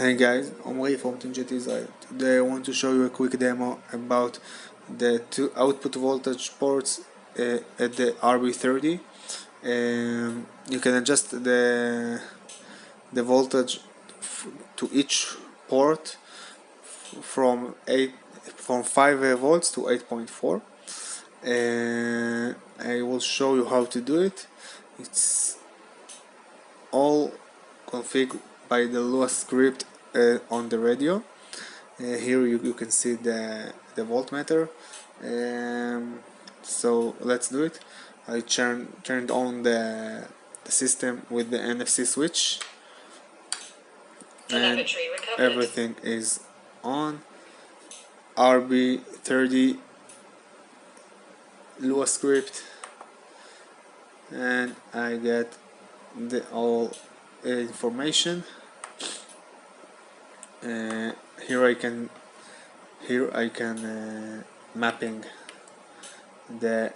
Hey guys, I'm Ray from TNG Design. Today I want to show you a quick demo about the two output voltage ports at the RB-30. You can adjust the voltage to each port from 5 volts to 8.4. I will show you how to do it. It's all configured by the Lua script on the radio. Here you can see the voltmeter. So let's do it. I turned on the system with the NFC switch, and everything is on. RB-30 Lua script, and I get the all information. Here I can mapping the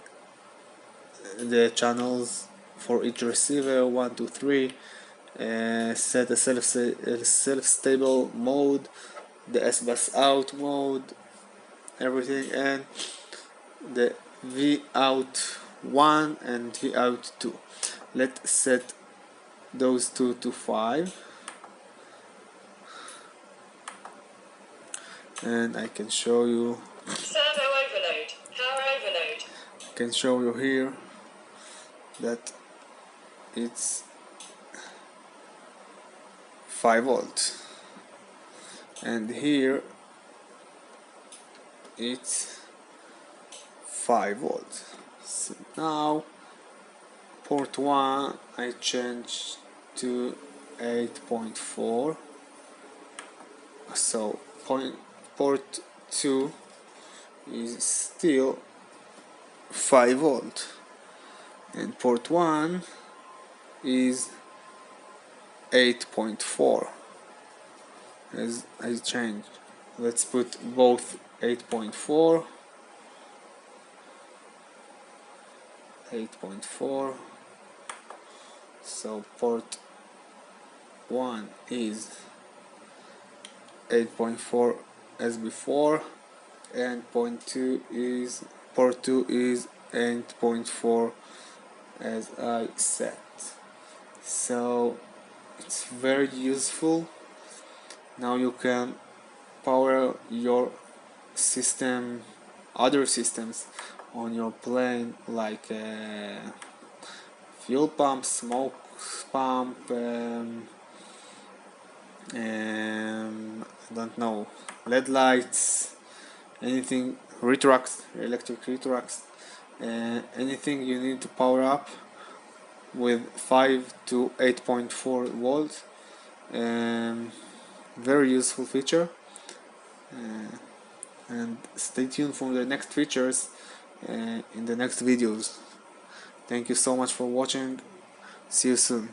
channels for each receiver 1, 2, 3. Set a self-stable mode, the S-bus out mode, everything, and the V out 1 and V out 2. Let's set those two to 5, and I can show you. Servo overload, power overload. I can show you here that it's 5 volts, and here it's 5 volts. So now port 1 I change to 8.4, so port 2 is still 5 volt, and port 1 is 8.4. as I change. Let's put both 8.4, so port 1 is 8.4 as before, and port 2 is 8.4 as I set. So it's very useful. Now you can power your system, other systems on your plane, like fuel pump, smoke pump, I don't know, LED lights, anything, electric retracts, anything you need to power up with 5 to 8.4 volts. Very useful feature, and stay tuned for the next features in the next videos. Thank you so much for watching. See you soon.